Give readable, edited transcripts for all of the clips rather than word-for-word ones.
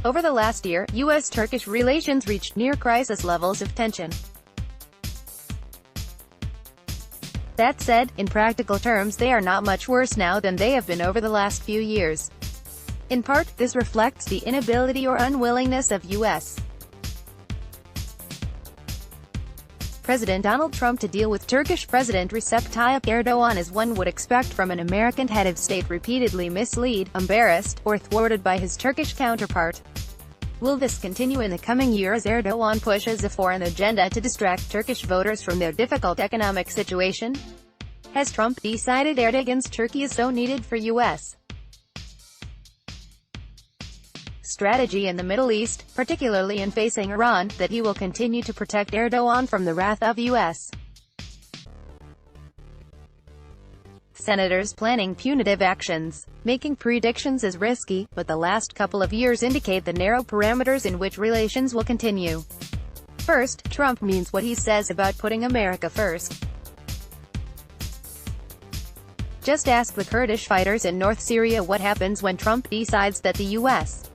Over the last year, U.S.-Turkish relations reached near-crisis levels of tension. That said, in practical terms they are not much worse now than they have been over the last few years. In part, this reflects the inability or unwillingness of U.S. President Donald Trump to deal with Turkish President Recep Tayyip Erdogan as one would expect from an American head of state repeatedly misled, embarrassed, or thwarted by his Turkish counterpart. Will this continue in the coming year as Erdogan pushes a foreign agenda to distract Turkish voters from their difficult economic situation? Has Trump decided Erdogan's Turkey is so needed for U.S. strategy in the Middle East, particularly in facing Iran, that he will continue to protect Erdogan from the wrath of U.S. senators planning punitive actions? Making predictions is risky, but the last couple of years indicate the narrow parameters in which relations will continue. First, Trump means what he says about putting America first. Just ask the Kurdish fighters in North Syria what happens when Trump decides that the U.S.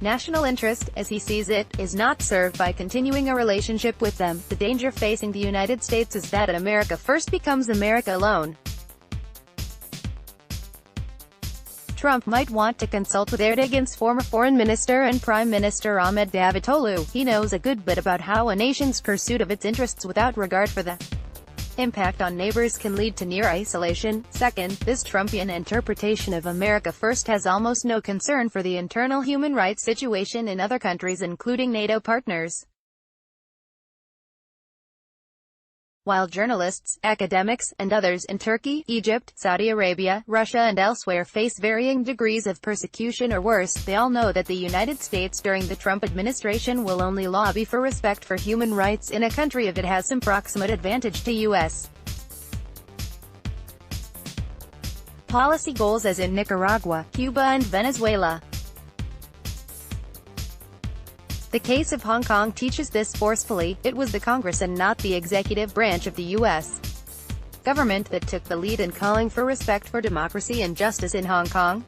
national interest, as he sees it, is not served by continuing a relationship with them. The danger facing the United States is that America first becomes America alone. Trump might want to consult with Erdogan's former foreign minister and Prime Minister Ahmed Davutoglu. He knows a good bit about how a nation's pursuit of its interests without regard for the impact on neighbors can lead to near isolation. Second, this Trumpian interpretation of America first has almost no concern for the internal human rights situation in other countries including NATO partners. While journalists, academics, and others in Turkey, Egypt, Saudi Arabia, Russia and elsewhere face varying degrees of persecution or worse, they all know that the United States during the Trump administration will only lobby for respect for human rights in a country if it has some proximate advantage to U.S. policy goals as in Nicaragua, Cuba and Venezuela. The case of Hong Kong teaches this forcefully. It was the Congress and not the executive branch of the U.S. government that took the lead in calling for respect for democracy and justice in Hong Kong.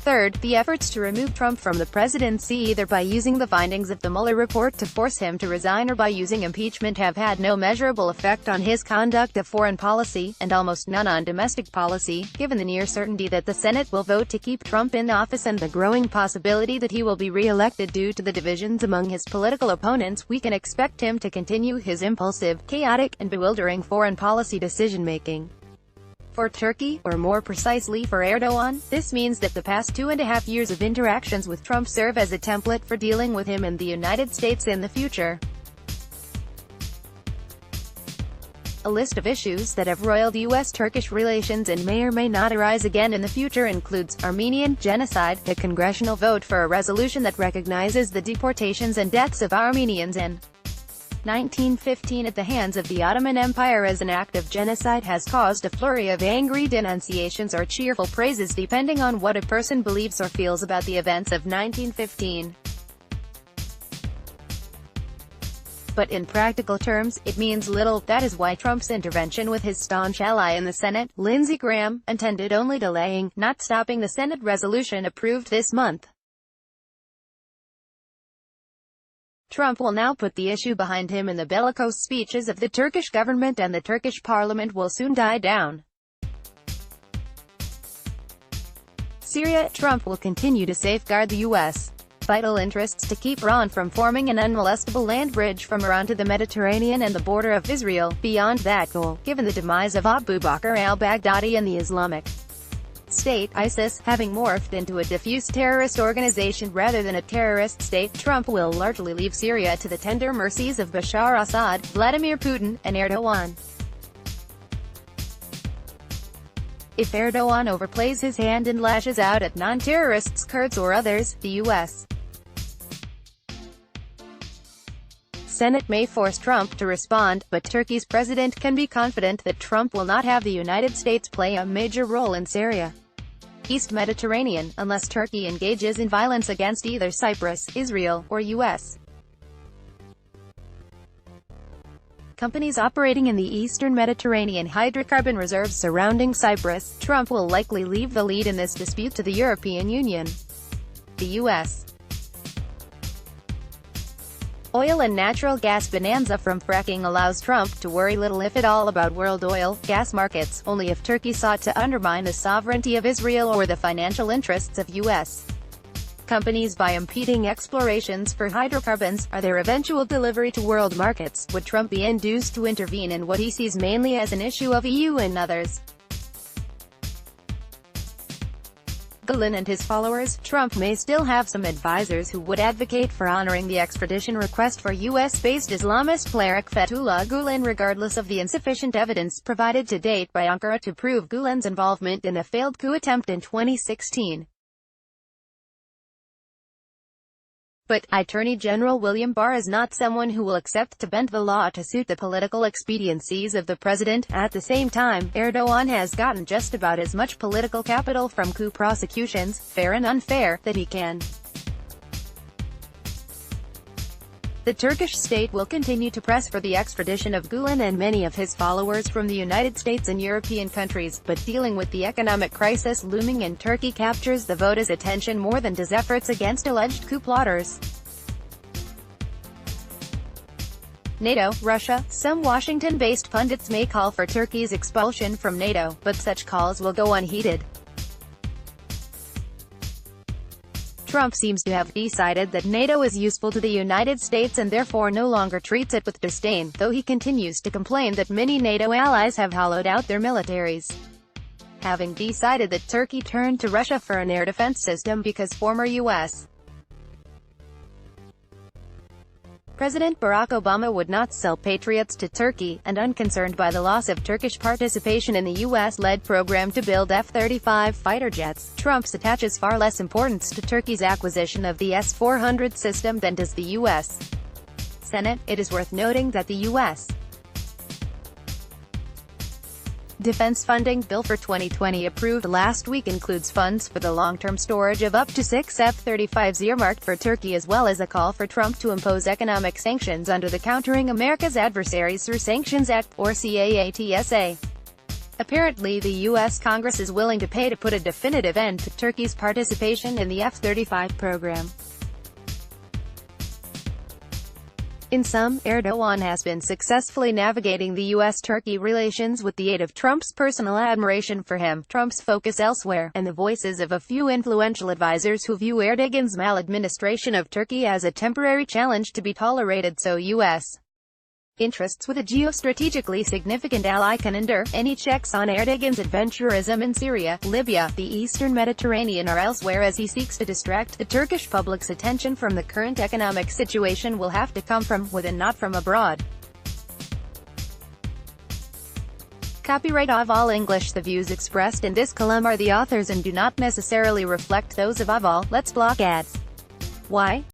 Third, the efforts to remove Trump from the presidency either by using the findings of the Mueller report to force him to resign or by using impeachment have had no measurable effect on his conduct of foreign policy, and almost none on domestic policy, given the near certainty that the Senate will vote to keep Trump in office and the growing possibility that he will be re-elected due to the divisions among his political opponents. We can expect him to continue his impulsive, chaotic, and bewildering foreign policy decision-making. For Turkey, or more precisely for Erdogan, this means that the past 2.5 years of interactions with Trump serve as a template for dealing with him and the United States in the future. A list of issues that have roiled U.S.-Turkish relations and may or may not arise again in the future includes Armenian genocide, a congressional vote for a resolution that recognizes the deportations and deaths of Armenians in 1915 at the hands of the Ottoman Empire as an act of genocide has caused a flurry of angry denunciations or cheerful praises depending on what a person believes or feels about the events of 1915. But in practical terms, it means little. That is why Trump's intervention with his staunch ally in the Senate, Lindsey Graham, intended only delaying, not stopping the Senate resolution approved this month. Trump will now put the issue behind him and the bellicose speeches of the Turkish government and the Turkish parliament will soon die down. Syria, Trump will continue to safeguard the U.S. vital interests to keep Iran from forming an unmolestable land bridge from Iran to the Mediterranean and the border of Israel. Beyond that goal, given the demise of Abu Bakr al-Baghdadi and the Islamic State, ISIS, having morphed into a diffuse terrorist organization rather than a terrorist state, Trump will largely leave Syria to the tender mercies of Bashar Assad, Vladimir Putin, and Erdogan. If Erdogan overplays his hand and lashes out at non-terrorists, Kurds or others, the U.S. Senate may force Trump to respond, but Turkey's president can be confident that Trump will not have the United States play a major role in Syria, East Mediterranean, unless Turkey engages in violence against either Cyprus, Israel, or U.S. companies operating in the eastern Mediterranean hydrocarbon reserves surrounding Cyprus. Trump will likely leave the lead in this dispute to the European Union. The U.S. oil and natural gas bonanza from fracking allows Trump to worry little if at all about world oil, gas markets, only if Turkey sought to undermine the sovereignty of Israel or the financial interests of U.S. companies by impeding explorations for hydrocarbons, or their eventual delivery to world markets. Would Trump be induced to intervene in what he sees mainly as an issue of EU and others? Gulen and his followers. Trump may still have some advisors who would advocate for honoring the extradition request for U.S.-based Islamist cleric Fethullah Gulen regardless of the insufficient evidence provided to date by Ankara to prove Gulen's involvement in a failed coup attempt in 2016. But Attorney General William Barr is not someone who will accept to bend the law to suit the political expediencies of the president. At the same time, Erdogan has gotten just about as much political capital from coup prosecutions, fair and unfair, that he can. The Turkish state will continue to press for the extradition of Gulen and many of his followers from the United States and European countries, but dealing with the economic crisis looming in Turkey captures the vota's attention more than does efforts against alleged coup plotters. NATO, Russia. Some Washington-based pundits may call for Turkey's expulsion from NATO, but such calls will go unheeded. Trump seems to have decided that NATO is useful to the United States and therefore no longer treats it with disdain, though he continues to complain that many NATO allies have hollowed out their militaries. Having decided that Turkey turned to Russia for an air defense system because former U.S. President Barack Obama would not sell Patriots to Turkey, and unconcerned by the loss of Turkish participation in the U.S.-led program to build F-35 fighter jets, Trump attaches far less importance to Turkey's acquisition of the S-400 system than does the U.S. Senate. It is worth noting that the U.S. defense funding bill for 2020 approved last week includes funds for the long-term storage of up to 6 F-35s earmarked for Turkey, as well as a call for Trump to impose economic sanctions under the Countering America's Adversaries Through Sanctions Act, or CAATSA. Apparently the U.S. Congress is willing to pay to put a definitive end to Turkey's participation in the F-35 program. In sum, Erdogan has been successfully navigating the U.S.-Turkey relations with the aid of Trump's personal admiration for him, Trump's focus elsewhere, and the voices of a few influential advisors who view Erdogan's maladministration of Turkey as a temporary challenge to be tolerated so U.S. interests with a geostrategically significant ally can endure. Any checks on Erdogan's adventurism in Syria, Libya, the eastern Mediterranean or elsewhere as he seeks to distract the Turkish public's attention from the current economic situation will have to come from within, not from abroad. Copyright Ahval English. The views expressed in this column are the author's and do not necessarily reflect those of Ahval. Let's block ads. Why?